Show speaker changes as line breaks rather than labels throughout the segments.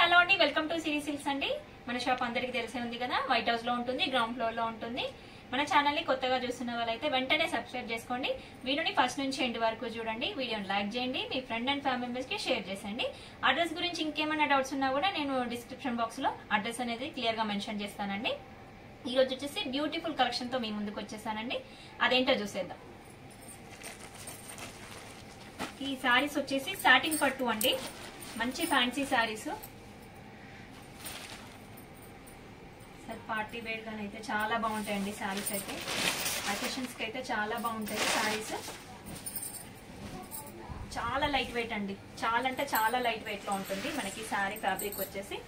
Hello అండి, welcome to Siri silks అండి. మన షాప్ అందరికి తెలిసే ఉంది కదా, వైట్ హౌస్ లో ఉంటుంది, గ్రౌండ్ ఫ్లోర్ లో ఉంటుంది. మన ఛానల్ ని కొత్తగా చూస్తున్న వాళ్ళైతే వెంటనే సబ్స్క్రైబ్ చేసుకోండి. వీడియోని ఫస్ట్ నుంచి ఎండ్ వరకు చూడండి. వీడియోని లైక్ చేయండి, మీ ఫ్రెండ్ అండ్ ఫ్యామిలీ మెంబర్స్ కి షేర్ చేయండి. అడ్రస్ గురించి ఇంకేమైనా డౌట్స్ ఉన్నా కూడా నేను డిస్క్రిప్షన్ బాక్స్ లో అడ్రస్ అనేది క్లియర్ గా మెన్షన్ చేస్తానండి. ఈ రోజు వచ్చేసి బ్యూటిఫుల్ కలెక్షన్ తో మీ ముందుకు వచ్చేసానండి. అదేంటో చూసేద్దాం. ఈ సారీస్ వచ్చేసి సాటిన్ పట్టు అండి, మంచి ఫ్యాన్సీ సారీస్. పార్టీ వేర్ గానీ అయితే చాలా బాగుంటాయండి సారీస్. అయితే అకేషన్స్ కి అయితే చాలా బాగుంటాయి సారీస్. చాలా లైట్ వెయిట్ అండి, చాలా అంటే చాలా లైట్ వెయిట్ లో ఉంటుంది. మనకి సారీ ఫ్యాబ్రిక్ వచ్చేసి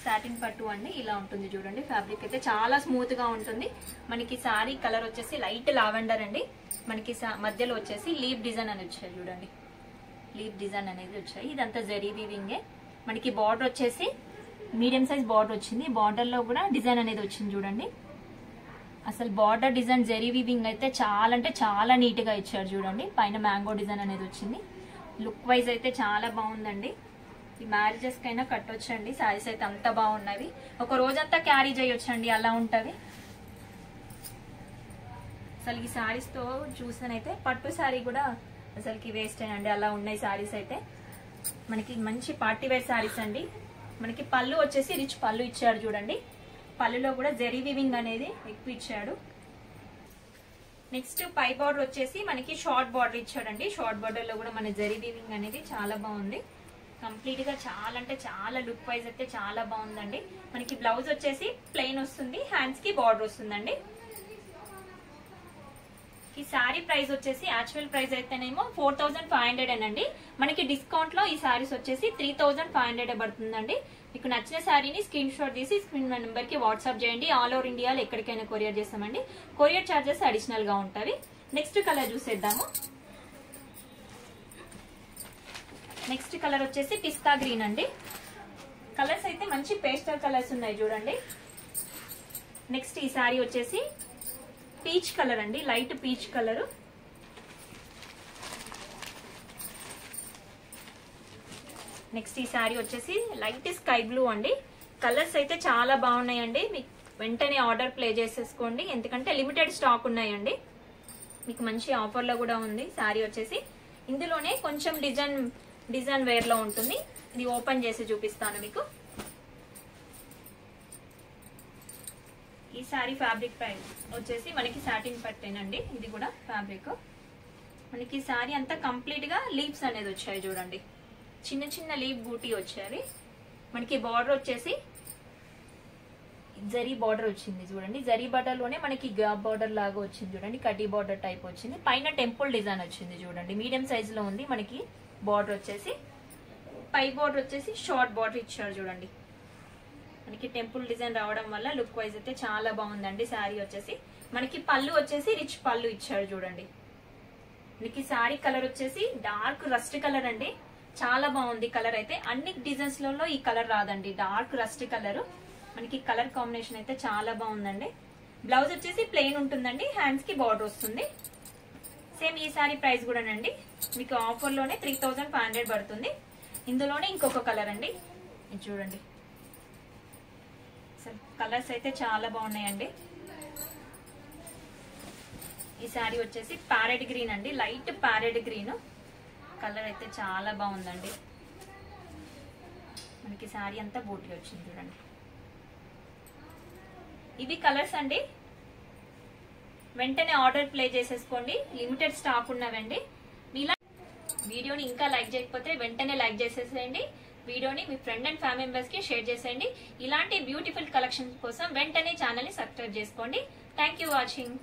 సాటిన్ పట్టు అండి, ఇలా ఉంటుంది చూడండి. ఫ్యాబ్రిక్ అయితే చాలా స్మూత్ గా ఉంటుంది. మనకి సారీ కలర్ వచ్చేసి లైట్ లావెండర్ అండి. మనకి మధ్యలో వచ్చేసి లీవ్ డిజైన్ అని వచ్చాయి చూడండి, లీవ్ డిజైన్ అనేది వచ్చాయి. ఇదంతా జరీ వీవింగే. మనకి బార్డర్ వచ్చేసి మీడియం సైజ్ బార్డర్ వచ్చింది. బార్డర్ లో కూడా డిజైన్ అనేది వచ్చింది చూడండి. అసలు బార్డర్ డిజైన్ జరీ వీవింగ్ అయితే చాలా అంటే చాలా నీట్ గా ఇచ్చారు చూడండి. పైన మ్యాంగో డిజైన్ అనేది వచ్చింది. లుక్ వైజ్ అయితే చాలా బాగుందండి. ఈ మ్యారేజెస్ కైనా కట్టొచ్చండి. సారీస్ అయితే అంత బాగున్నవి, ఒక రోజంతా క్యారీ చేయొచ్చండి, అలా ఉంటవి. అసలు ఈ సారీస్ తో చూసానైతే పట్టు సారీ కూడా అసలుకి వేస్ట్ అండి, అలా ఉన్నాయి సారీస్ అయితే. మనకి మంచి పార్టీ వేర్ సారీస్ అండి. మనకి పళ్ళు వచ్చేసి రిచ్ పళ్ళు ఇచ్చాడు చూడండి. పళ్ళులో కూడా జరీ వీవింగ్ అనేది ఎక్కువ ఇచ్చాడు. నెక్స్ట్ పై బార్డర్ వచ్చేసి మనకి షార్ట్ బార్డర్ ఇచ్చాడండి. షార్ట్ బార్డర్ లో కూడా మన జరీ వీవింగ్ అనేది చాలా బాగుంది. కంప్లీట్ గా చాలా అంటే చాలా లుక్ వైజ్ అయితే చాలా బాగుందండి. మనకి బ్లౌజ్ వచ్చేసి ప్లెయిన్ వస్తుంది, హ్యాండ్స్ కి బార్డర్ వస్తుందండి. ఈ సారీ ప్రైస్ వచ్చేసి యాక్చువల్ ప్రైస్ అయితేనేమో 4500 అండి. మనకి డిస్కౌంట్ లో ఈ సారీస్ వచ్చేసి 3500 పడుతుందండి. మీకు నచ్చిన సారీని స్క్రీన్ షాట్ తీసి స్క్రీన్ నెంబర్ కి వాట్సాప్ చేయండి. ఆల్ ఓవర్ ఇండియాలో ఎక్కడికైనా కొరియర్ చేస్తామండి. కొరియర్ చార్జెస్ అడిషనల్ గా ఉంటాయి. నెక్స్ట్ కలర్ చూసేద్దాము. నెక్స్ట్ కలర్ వచ్చేసి పిస్తా గ్రీన్ అండి. కలర్స్ అయితే మంచి పేస్టల్ కలర్స్ ఉన్నాయి చూడండి. నెక్స్ట్ ఈ సారీ వచ్చేసి పీచ్ కలర్ అండి, లైట్ పీచ్ కలర్. నెక్స్ట్ ఈ సారీ వచ్చేసి లైట్ స్కై బ్లూ అండి. కలర్స్ అయితే చాలా బాగున్నాయండి. మీకు వెంటనే ఆర్డర్ ప్లే చేసేసుకోండి, ఎందుకంటే లిమిటెడ్ స్టాక్ ఉన్నాయండి. మీకు మంచి ఆఫర్ లో కూడా ఉంది సారీ వచ్చేసి. ఇందులోనే కొంచెం డిజైన్ వేర్ లో ఉంటుంది. ఇది ఓపెన్ చేసి చూపిస్తాను మీకు. ఈ సారీ ఫ్యాబ్రిక్ పై వచ్చేసి మనకి సాటిన్ పట్టేనండి. ఇది కూడా ఫ్యాబ్రిక్. మనకి సారీ అంతా కంప్లీట్ గా లీవ్స్ అనేది వచ్చాయి చూడండి. చిన్న చిన్న లీవ్ బూటీ వచ్చాయి. మనకి బార్డర్ వచ్చేసి జరీ బార్డర్ వచ్చింది చూడండి. జరీ బార్డర్ లోనే మనకి గ్యాప్ బార్డర్ లాగా వచ్చింది చూడండి. కడ్డీ బార్డర్ టైప్ వచ్చింది. పైన టెంపుల్ డిజైన్ వచ్చింది చూడండి. మీడియం సైజ్ లో ఉంది మనకి బార్డర్ వచ్చేసి. పై బార్డర్ వచ్చేసి షార్ట్ బార్డర్ ఇచ్చారు చూడండి. మనకి టెంపుల్ డిజైన్ రావడం వల్ల లుక్ వైజ్ అయితే చాలా బాగుందండి సారీ వచ్చేసి. మనకి పళ్ళు వచ్చేసి రిచ్ పళ్ళు ఇచ్చాడు చూడండి. మనకి సారీ కలర్ వచ్చేసి డార్క్ రస్ట్ కలర్ అండి. చాలా బాగుంది కలర్ అయితే. అన్ని డిజైన్స్ లలో ఈ కలర్ రాదండి, డార్క్ రస్ట్ కలర్. మనకి కలర్ కాంబినేషన్ అయితే చాలా బాగుందండి. బ్లౌజ్ వచ్చేసి ప్లెయిన్ ఉంటుందండి, హ్యాండ్స్ కి బార్డర్ వస్తుంది. సేమ్ ఈ సారీ ప్రైస్ కూడానండి మీకు ఆఫర్ లోనే 3500 పడుతుంది. ఇందులోనే ఇంకొక కలర్ అండి, ఇది చూడండి. కలర్స్ అయితే చాలా బాగున్నాయండి. ఈ సారీ వచ్చేసి ప్యారెట్ గ్రీన్ అండి, లైట్ ప్యారెట్ గ్రీన్ కలర్ అయితే చాలా బాగుందండి. మనకి సారీ అంతా బూటీ వచ్చింది చూడండి. ఇవి కలర్స్ అండి. వెంటనే ఆర్డర్ ప్లే చేసేసుకోండి, లిమిటెడ్ స్టాక్ ఉన్నవండి. మీలా వీడియోని ఇంకా లైక్ చేయకపోతే వెంటనే లైక్ చేసేసేయండి. వీడియోని మీ ఫ్రెండ్ అండ్ ఫ్యామిలీ మెంబర్స్ కి షేర్ చేసేయండి. ఇలాంటి బ్యూటిఫుల్ కలెక్షన్ కోసం వెంటనే ఛానల్ ని సబ్స్క్రైబ్ చేసుకోండి. Thank you watching.